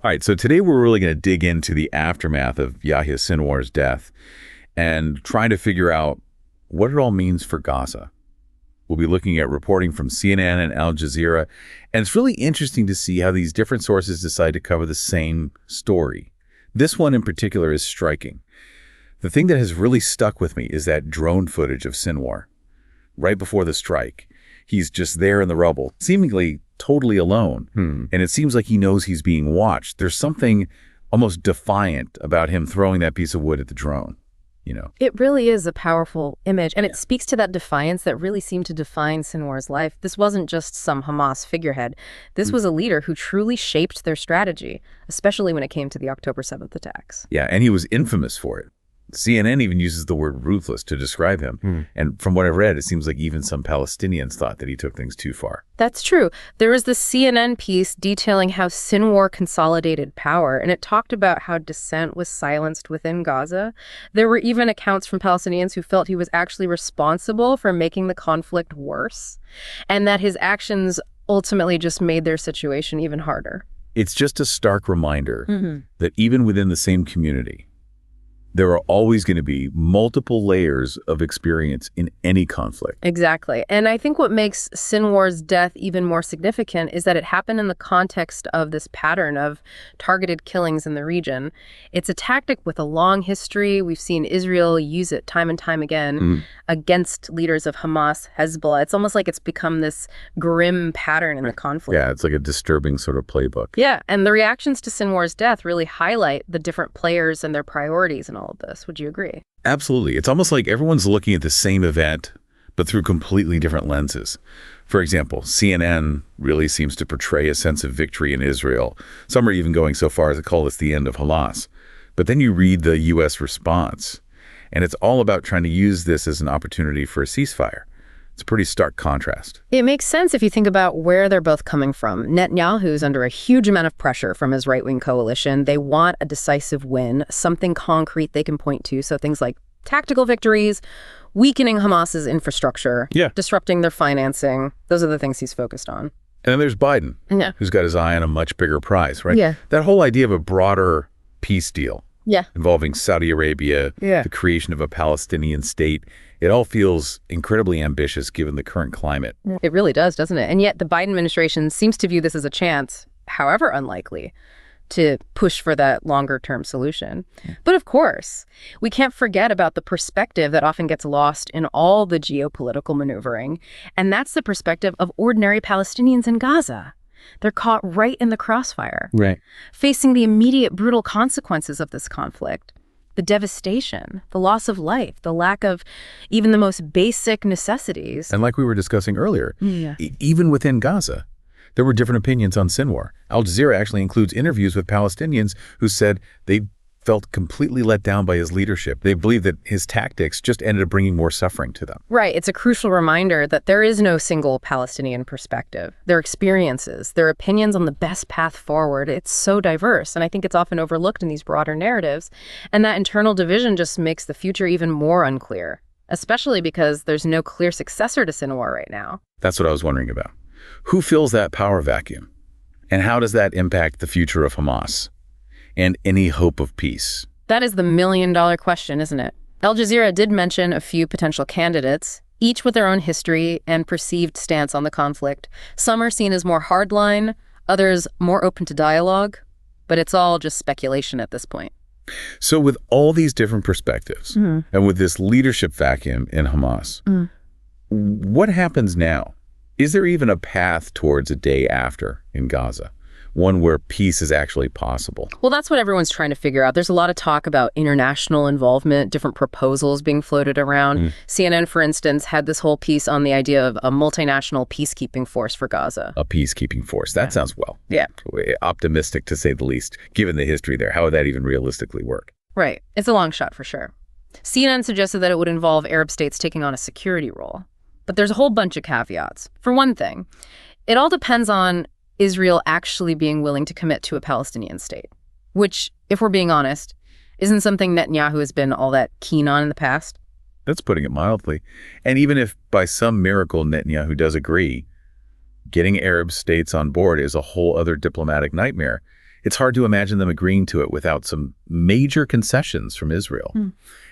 All right, so today we're really going to dig into the aftermath of Yahya Sinwar's death and trying to figure out what it all means for Gaza. We'll be looking at reporting from CNN and Al Jazeera, and it's really interesting to see how these different sources decide to cover the same story. This one in particular is striking. The thing that has really stuck with me is that drone footage of Sinwar. Right before the strike, he's just there in the rubble, seemingly totally alone, and it seems like he knows he's being watched. There's something almost defiant about him throwing that piece of wood at the drone, you know? It really is a powerful image, and it speaks to that defiance that really seemed to define Sinwar's life. This wasn't just some Hamas figurehead. This was a leader who truly shaped their strategy, especially when it came to the October 7th attacks. Yeah, and he was infamous for it. CNN even uses the word ruthless to describe him. And from what I've read, it seems like even some Palestinians thought that he took things too far. That's true. There was this CNN piece detailing how Sinwar consolidated power, and it talked about how dissent was silenced within Gaza. There were even accounts from Palestinians who felt he was actually responsible for making the conflict worse, and that his actions ultimately just made their situation even harder. It's just a stark reminder that even within the same community, there are always going to be multiple layers of experience in any conflict. Exactly. And I think what makes Sinwar's death even more significant is that it happened in the context of this pattern of targeted killings in the region. It's a tactic with a long history. We've seen Israel use it time and time again against leaders of Hamas, Hezbollah. It's almost like it's become this grim pattern in the conflict. Yeah, it's like a disturbing sort of playbook. Yeah, and the reactions to Sinwar's death really highlight the different players and their priorities and all of this. Would you agree? Absolutely. It's almost like everyone's looking at the same event, but through completely different lenses. For example, CNN really seems to portray a sense of victory in Israel. Some are even going so far as to call this the end of Hamas. But then you read the U.S. response, and it's all about trying to use this as an opportunity for a ceasefire. It's a pretty stark contrast. It makes sense if you think about where they're both coming from. Netanyahu's under a huge amount of pressure from his right-wing coalition. They want a decisive win, something concrete they can point to. So things like tactical victories, weakening Hamas's infrastructure, disrupting their financing. Those are the things he's focused on. And then there's Biden, who's got his eye on a much bigger prize, right? Yeah. That whole idea of a broader peace deal involving Saudi Arabia, the creation of a Palestinian state, it all feels incredibly ambitious given the current climate. It really does, doesn't it? And yet the Biden administration seems to view this as a chance, however unlikely, to push for that longer-term solution. But of course, we can't forget about the perspective that often gets lost in all the geopolitical maneuvering, and that's the perspective of ordinary Palestinians in Gaza. They're caught right in the crossfire, facing the immediate brutal consequences of this conflict. The devastation, the loss of life, the lack of even the most basic necessities. And like we were discussing earlier, even within Gaza, there were different opinions on Sinwar. Al Jazeera actually includes interviews with Palestinians who said they felt completely let down by his leadership. They believe that his tactics just ended up bringing more suffering to them. Right. It's a crucial reminder that there is no single Palestinian perspective. Their experiences, their opinions on the best path forward, it's so diverse. And I think it's often overlooked in these broader narratives. And that internal division just makes the future even more unclear, especially because there's no clear successor to Sinwar right now. That's what I was wondering about. Who fills that power vacuum? And how does that impact the future of Hamas and any hope of peace? That is the million-dollar question, isn't it? Al Jazeera did mention a few potential candidates, each with their own history and perceived stance on the conflict. Some are seen as more hardline, others more open to dialogue, but it's all just speculation at this point. So with all these different perspectives and with this leadership vacuum in Hamas, what happens now? Is there even a path towards a day after in Gaza? One where peace is actually possible? Well, that's what everyone's trying to figure out. There's a lot of talk about international involvement, different proposals being floated around. CNN, for instance, had this whole piece on the idea of a multinational peacekeeping force for Gaza. A peacekeeping force. That sounds well. Yeah. Optimistic, to say the least, given the history there. How would that even realistically work? Right. It's a long shot for sure. CNN suggested that it would involve Arab states taking on a security role. But there's a whole bunch of caveats. For one thing, it all depends on Israel actually being willing to commit to a Palestinian state, which, if we're being honest, isn't something Netanyahu has been all that keen on in the past. That's putting it mildly. And even if by some miracle Netanyahu does agree, getting Arab states on board is a whole other diplomatic nightmare. It's hard to imagine them agreeing to it without some major concessions from Israel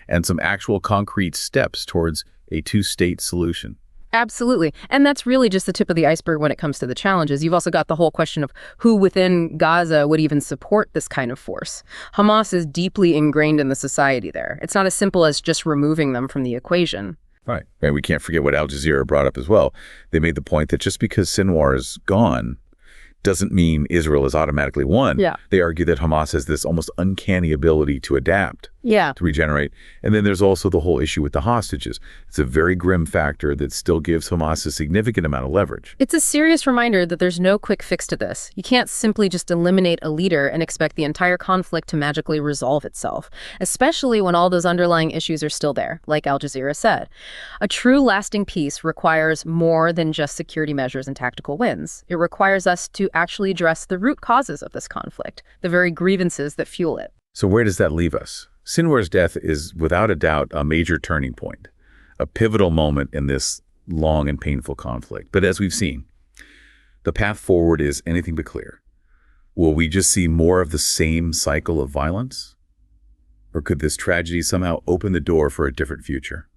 and some actual concrete steps towards a two-state solution. Absolutely. And that's really just the tip of the iceberg when it comes to the challenges. You've also got the whole question of who within Gaza would even support this kind of force. Hamas is deeply ingrained in the society there. It's not as simple as just removing them from the equation. Right. And we can't forget what Al Jazeera brought up as well. They made the point that just because Sinwar is gone doesn't mean Israel is automatically won. Yeah. They argue that Hamas has this almost uncanny ability to adapt, to regenerate. And then there's also the whole issue with the hostages. It's a very grim factor that still gives Hamas a significant amount of leverage. It's a serious reminder that there's no quick fix to this. You can't simply just eliminate a leader and expect the entire conflict to magically resolve itself, especially when all those underlying issues are still there, like Al Jazeera said. A true lasting peace requires more than just security measures and tactical wins. It requires us to actually address the root causes of this conflict, the very grievances that fuel it. So where does that leave us? Sinwar's death is without a doubt a major turning point, a pivotal moment in this long and painful conflict. But as we've seen, the path forward is anything but clear. Will we just see more of the same cycle of violence? Or could this tragedy somehow open the door for a different future?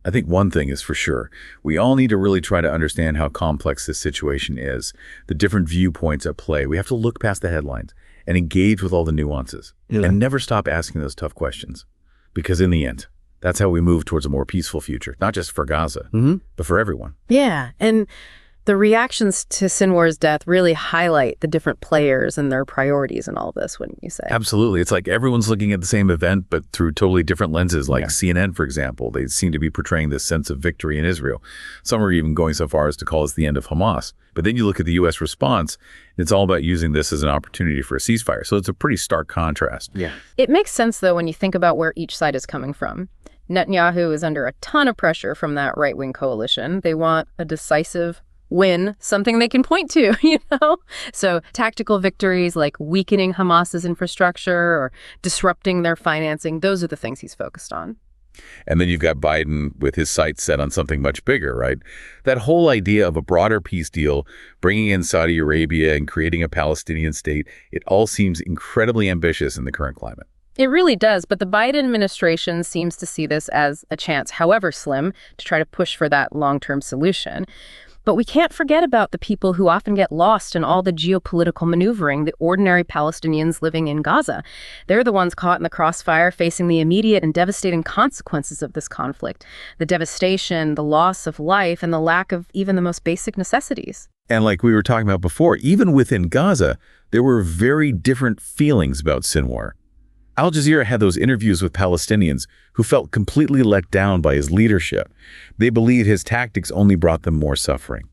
I think one thing is for sure. We all need to really try to understand how complex this situation is, the different viewpoints at play. We have to look past the headlines and engage with all the nuances and never stop asking those tough questions. Because in the end, that's how we move towards a more peaceful future, not just for Gaza, but for everyone. Yeah, and the reactions to Sinwar's death really highlight the different players and their priorities in all this, wouldn't you say? Absolutely. It's like everyone's looking at the same event, but through totally different lenses, like CNN, for example. They seem to be portraying this sense of victory in Israel. Some are even going so far as to call this the end of Hamas. But then you look at the U.S. response, and it's all about using this as an opportunity for a ceasefire. So it's a pretty stark contrast. Yeah. It makes sense, though, when you think about where each side is coming from. Netanyahu is under a ton of pressure from that right-wing coalition. They want a decisive win, something they can point to, So tactical victories like weakening Hamas's infrastructure or disrupting their financing, those are the things he's focused on. And then you've got Biden with his sights set on something much bigger, right? That whole idea of a broader peace deal, bringing in Saudi Arabia and creating a Palestinian state, it all seems incredibly ambitious in the current climate. It really does, but the Biden administration seems to see this as a chance, however slim, to try to push for that long-term solution. But we can't forget about the people who often get lost in all the geopolitical maneuvering, the ordinary Palestinians living in Gaza. They're the ones caught in the crossfire, facing the immediate and devastating consequences of this conflict, the devastation, the loss of life, and the lack of even the most basic necessities. And like we were talking about before, even within Gaza, there were very different feelings about Sinwar. Al Jazeera had those interviews with Palestinians who felt completely let down by his leadership. They believe his tactics only brought them more suffering.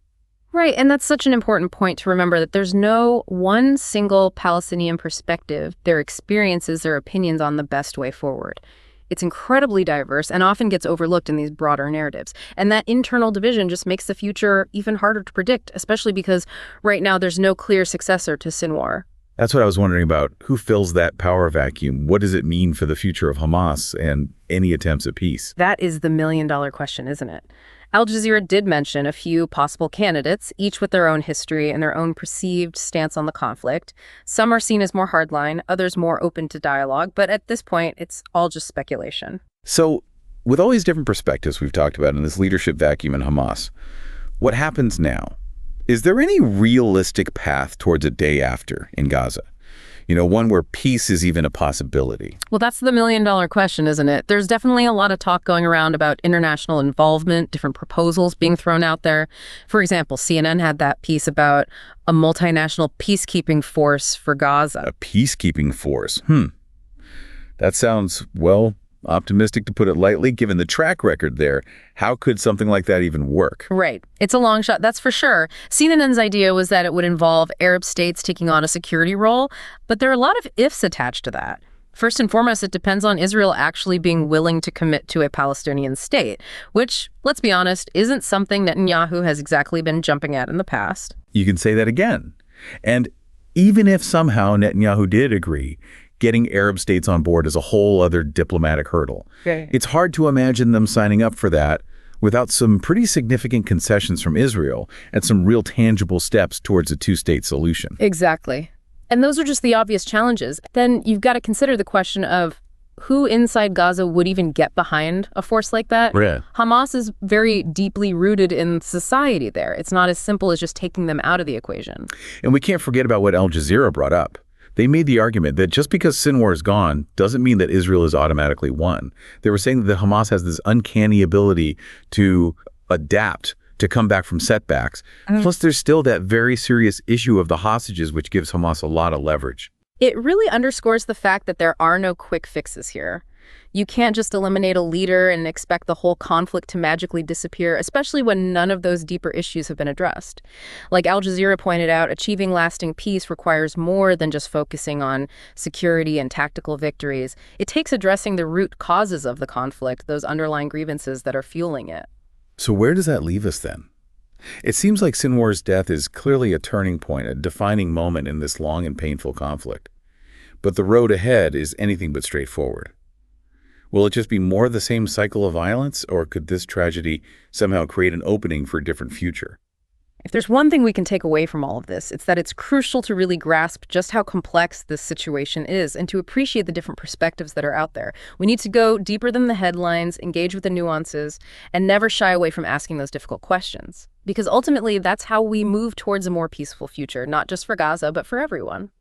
Right, and that's such an important point to remember, that there's no one single Palestinian perspective, their experiences, their opinions on the best way forward. It's incredibly diverse and often gets overlooked in these broader narratives. And that internal division just makes the future even harder to predict, especially because right now there's no clear successor to Sinwar. That's what I was wondering about. Who fills that power vacuum? What does it mean for the future of Hamas and any attempts at peace? That is the million-dollar question, isn't it? Al Jazeera did mention a few possible candidates, each with their own history and their own perceived stance on the conflict. Some are seen as more hardline, others more open to dialogue, but at this point, it's all just speculation. So, with all these different perspectives we've talked about in this leadership vacuum in Hamas, what happens now? Is there any realistic path towards a day after in Gaza? One where peace is even a possibility? Well, that's the million-dollar question, isn't it? There's definitely a lot of talk going around about international involvement, different proposals being thrown out there. For example, CNN had that piece about a multinational peacekeeping force for Gaza. A peacekeeping force? That sounds, optimistic to put it lightly, given the track record there. How could something like that even work? Right. It's a long shot, that's for sure. CNN's idea was that it would involve Arab states taking on a security role, but there are a lot of ifs attached to that. First and foremost, it depends on Israel actually being willing to commit to a Palestinian state, which, let's be honest, isn't something Netanyahu has exactly been jumping at in the past. You can say that again. And even if somehow Netanyahu did agree, getting Arab states on board is a whole other diplomatic hurdle. Okay. It's hard to imagine them signing up for that without some pretty significant concessions from Israel and some real tangible steps towards a two-state solution. Exactly. And those are just the obvious challenges. Then you've got to consider the question of who inside Gaza would even get behind a force like that. Right. Hamas is very deeply rooted in society there. It's not as simple as just taking them out of the equation. And we can't forget about what Al Jazeera brought up. They made the argument that just because Sinwar is gone doesn't mean that Israel is automatically won. They were saying that Hamas has this uncanny ability to adapt, to come back from setbacks. Plus, there's still that very serious issue of the hostages, which gives Hamas a lot of leverage. It really underscores the fact that there are no quick fixes here. You can't just eliminate a leader and expect the whole conflict to magically disappear, especially when none of those deeper issues have been addressed. Like Al Jazeera pointed out, achieving lasting peace requires more than just focusing on security and tactical victories. It takes addressing the root causes of the conflict, those underlying grievances that are fueling it. So where does that leave us then? It seems like Sinwar's death is clearly a turning point, a defining moment in this long and painful conflict. But the road ahead is anything but straightforward. Will it just be more of the same cycle of violence, or could this tragedy somehow create an opening for a different future? If there's one thing we can take away from all of this, it's that it's crucial to really grasp just how complex this situation is and to appreciate the different perspectives that are out there. We need to go deeper than the headlines, engage with the nuances, and never shy away from asking those difficult questions. Because ultimately, that's how we move towards a more peaceful future, not just for Gaza, but for everyone.